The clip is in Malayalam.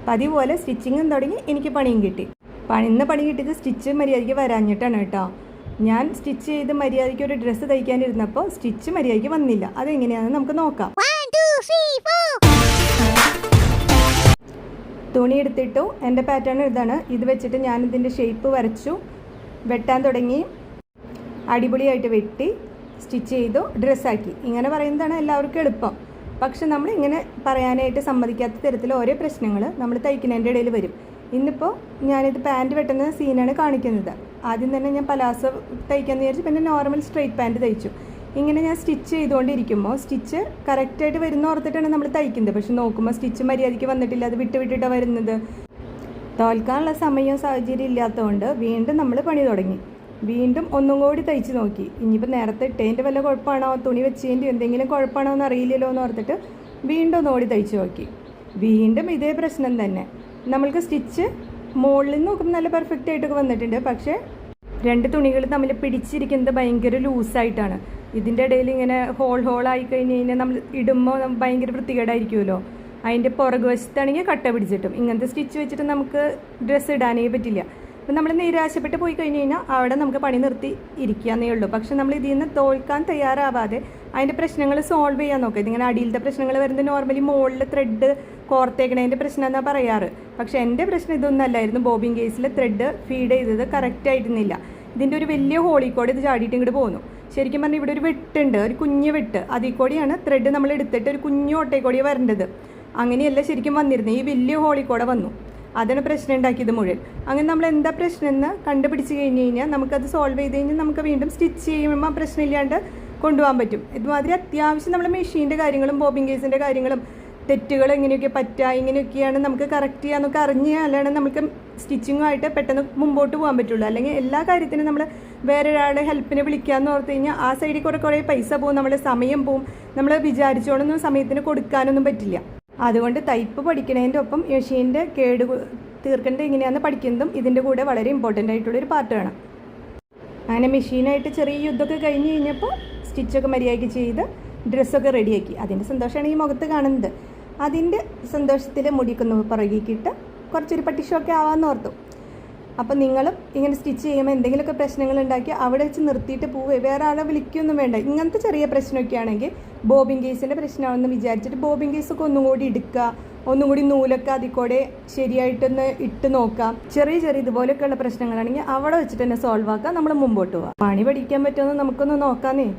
പതിവ് പോലെ സ്റ്റിച്ചിങ്ങും തുടങ്ങി, എനിക്ക് പണിയും കിട്ടി. ഇന്ന് പണി കിട്ടിയത് സ്റ്റിച്ച് മര്യാദയ്ക്ക് വരാഞ്ഞിട്ടാണ് കേട്ടോ. ഞാൻ സ്റ്റിച്ച് ചെയ്ത് മര്യാദയ്ക്ക് ഒരു ഡ്രസ്സ് തയ്ക്കാനിരുന്നപ്പോൾ സ്റ്റിച്ച് മര്യാദയ്ക്ക് വന്നില്ല. അതെങ്ങനെയാണെന്ന് നമുക്ക് നോക്കാം. തുണി എടുത്തിട്ടു. എൻ്റെ പാറ്റേൺ ഇതാണ്. ഇത് വെച്ചിട്ട് ഞാനിതിൻ്റെ ഷേപ്പ് വരച്ചു, വെട്ടാൻ തുടങ്ങി, അടിപൊളിയായിട്ട് വെട്ടി സ്റ്റിച്ച് ചെയ്തു, ഡ്രസ്സാക്കി. ഇങ്ങനെ പറയുന്നതാണ് എല്ലാവർക്കും എളുപ്പം. പക്ഷെ നമ്മൾ ഇങ്ങനെ പറയാനായിട്ട് സമ്മതിക്കാത്ത തരത്തിൽ ഓരോ പ്രശ്നങ്ങൾ നമ്മൾ തയ്ക്കുന്നതിൻ്റെ ഇടയിൽ വരും. ഇന്നിപ്പോൾ ഞാനിത് പാൻറ്റ് വെട്ടുന്ന സീനാണ് കാണിക്കുന്നത്. ആദ്യം തന്നെ ഞാൻ പലാസോ തയ്ക്കാമെന്ന് വിചാരിച്ചു, പിന്നെ നോർമൽ സ്ട്രെയിറ്റ് പാൻറ്റ് തയ്ച്ചു. ഇങ്ങനെ ഞാൻ സ്റ്റിച്ച് ചെയ്തുകൊണ്ടിരിക്കുമ്പോൾ സ്റ്റിച്ച് കറക്റ്റായിട്ട് വരുന്ന ഓർത്തിട്ടാണ് നമ്മൾ തയ്ക്കുന്നത്. പക്ഷെ നോക്കുമ്പോൾ സ്റ്റിച്ച് മര്യാദയ്ക്ക് വന്നിട്ടില്ല, അത് വിട്ടിട്ടാണ് വരുന്നത്. തോൽക്കാനുള്ള സമയവും സാഹചര്യം ഇല്ലാത്തതുകൊണ്ട് വീണ്ടും നമ്മൾ പണി തുടങ്ങി. വീണ്ടും ഒന്നും കൂടി തയ്ച്ച് നോക്കി. ഇനിയിപ്പോൾ നേരത്തെ ഇട്ടതിൻ്റെ വല്ല കുഴപ്പമാണോ, തുണി വെച്ചതിൻ്റെ എന്തെങ്കിലും കുഴപ്പമാണോ എന്ന് അറിയില്ലല്ലോ എന്ന് ഓർത്തിട്ട് വീണ്ടും ഒന്നുകൂടി തയ്ച്ച് നോക്കി. വീണ്ടും ഇതേ പ്രശ്നം തന്നെ. നമ്മൾക്ക് സ്റ്റിച്ച് മുകളിൽ നിന്ന് നോക്കുമ്പോൾ നല്ല പെർഫെക്റ്റ് ആയിട്ടൊക്കെ വന്നിട്ടുണ്ട്. പക്ഷേ രണ്ട് തുണികൾ തമ്മിൽ പിടിച്ചിരിക്കുന്നത് ഭയങ്കര ലൂസായിട്ടാണ്. ഇതിൻ്റെ ഇടയിൽ ഇങ്ങനെ ഹോളായി കഴിഞ്ഞ് കഴിഞ്ഞാൽ നമ്മൾ ഇടുമ്പോൾ ഭയങ്കര വൃത്തികേടായിരിക്കുമല്ലോ. അതിൻ്റെ പുറകു വശത്താണെങ്കിൽ കട്ട പിടിച്ചിട്ടും. ഇങ്ങനത്തെ സ്റ്റിച്ച് വെച്ചിട്ട് നമുക്ക് ഡ്രസ്സ് ഇടാനേ പറ്റില്ല. അപ്പം നമ്മൾ നിരാശപ്പെട്ട് പോയി കഴിഞ്ഞ് കഴിഞ്ഞാൽ അവിടെ നമുക്ക് പണി നിർത്തി ഇരിക്കാന്നേ ഉള്ളൂ. പക്ഷെ നമ്മൾ ഇതിൽ നിന്ന് തോൽക്കാൻ തയ്യാറാവാതെ അതിൻ്റെ പ്രശ്നങ്ങൾ സോൾവ് ചെയ്യാൻ നോക്കുക. ഇതിങ്ങനെ അടിയിലത്തെ പ്രശ്നങ്ങൾ വരുന്നത് നോർമലി മുകളിൽ ത്രെഡ് കോർത്തേക്കണതിൻ്റെ പ്രശ്നം എന്നാണ് പറയാറ്. പക്ഷെ എൻ്റെ പ്രശ്നം ഇതൊന്നും അല്ലായിരുന്നു. ബോബിൻ കേസിൽ ത്രെഡ് ഫീഡ് ചെയ്തത് കറക്റ്റായിരുന്നില്ല. ഇതിൻ്റെ ഒരു വലിയ ഹോളിക്കോട് ഇത് ചാടിയിട്ട് ഇങ്ങോട്ട് പോകുന്നു. ശരിക്കും പറഞ്ഞാൽ ഇവിടെ ഒരു വെട്ടുണ്ട്, ഒരു കുഞ്ഞ് വെട്ട്. അതിൽ കൂടിയാണ് ത്രെഡ് നമ്മൾ എടുത്തിട്ട് ഒരു കുഞ്ഞു ഓട്ടേക്കോടിയാണ് വരേണ്ടത്. അങ്ങനെയല്ല ശരിക്കും വന്നിരുന്നത്. ഈ വലിയ ഹോളിക്കോടെ വന്നു. അതാണ് പ്രശ്നം ഉണ്ടാക്കിയത് മുഴുവൻ. അങ്ങനെ നമ്മൾ എന്താ പ്രശ്നം എന്ന് കണ്ടുപിടിച്ച് കഴിഞ്ഞ് കഴിഞ്ഞാൽ നമുക്കത് സോൾവ് ചെയ്ത് കഴിഞ്ഞാൽ നമുക്ക് വീണ്ടും സ്റ്റിച്ച് ചെയ്യുമ്പോൾ പ്രശ്നമില്ലാണ്ട് കൊണ്ടുപോകാൻ പറ്റും. ഇതുമാതിരി അത്യാവശ്യം നമ്മൾ മെഷീൻ്റെ കാര്യങ്ങളും ബോബിൻ കേസിൻ്റെ കാര്യങ്ങളും തെറ്റുകൾ എങ്ങനെയൊക്കെ പറ്റുക, ഇങ്ങനെയൊക്കെയാണ് നമുക്ക് കറക്റ്റ് ചെയ്യാന്നൊക്കെ അറിഞ്ഞാലാണ് നമുക്ക് സ്റ്റിച്ചിങ്ങുമായിട്ട് പെട്ടെന്ന് മുമ്പോട്ട് പോകാൻ പറ്റുള്ളൂ. അല്ലെങ്കിൽ എല്ലാ കാര്യത്തിനും നമ്മൾ വേറെ ഒരാളുടെ ഹെൽപ്പിനെ വിളിക്കാമെന്ന് ഓർത്ത് കഴിഞ്ഞാൽ ആ സൈഡിൽ കുറേ പൈസ പോവും, നമ്മുടെ സമയം പോവും. നമ്മൾ വിചാരിച്ചോളൊന്നും സമയത്തിന് കൊടുക്കാനൊന്നും പറ്റില്ല. അതുകൊണ്ട് തയ്പ്പ് പഠിക്കണതിൻ്റെ ഒപ്പം മെഷീൻ്റെ കേട് തീർക്കേണ്ടത് എങ്ങനെയാണെന്ന് പഠിക്കുന്നതും ഇതിൻ്റെ കൂടെ വളരെ ഇമ്പോർട്ടൻ്റ് ആയിട്ടുള്ളൊരു പാർട്ടാണ്. അങ്ങനെ മെഷീനായിട്ട് ചെറിയ യുദ്ധമൊക്കെ കഴിഞ്ഞ് കഴിഞ്ഞപ്പോൾ സ്റ്റിച്ചൊക്കെ മര്യാദയ്ക്ക് ചെയ്ത് ഡ്രസ്സൊക്കെ റെഡിയാക്കി. അതിൻ്റെ സന്തോഷമാണ് ഈ മുഖത്ത് കാണുന്നത്. അതിൻ്റെ സന്തോഷത്തിൽ മുടിക്കൊന്ന് പുറകിക്കിട്ട് കുറച്ചൊരു പട്ടിഷമൊക്കെ ആവാമെന്ന് ഓർത്തു. അപ്പം നിങ്ങളും ഇങ്ങനെ സ്റ്റിച്ച് ചെയ്യുമ്പോൾ എന്തെങ്കിലുമൊക്കെ പ്രശ്നങ്ങൾ ഉണ്ടാക്കി അവിടെ വെച്ച് നിർത്തിയിട്ട് പോവേ, വേറെ ആളെ വിളിക്കുകയൊന്നും വേണ്ട. ഇങ്ങനത്തെ ചെറിയ പ്രശ്നമൊക്കെ ആണെങ്കിൽ ബോബിൻ കേസിൻ്റെ പ്രശ്നമാണെന്ന് വിചാരിച്ചിട്ട് ബോബിൻ കേസൊക്കെ ഒന്നും കൂടി എടുക്കുക, ഒന്നും കൂടി നൂലൊക്കെ അതിൽ കൂടെ ശരിയായിട്ടൊന്ന് ഇട്ട് നോക്കാം. ചെറിയ ഇതുപോലെയൊക്കെയുള്ള പ്രശ്നങ്ങളാണെങ്കിൽ അവിടെ വെച്ചിട്ട് തന്നെ സോൾവ് ആക്കാം, നമ്മൾ മുമ്പോട്ട് പോവാം. പണി പഠിക്കാൻ പറ്റുമെന്ന് നമുക്കൊന്ന് നോക്കാന്നേ.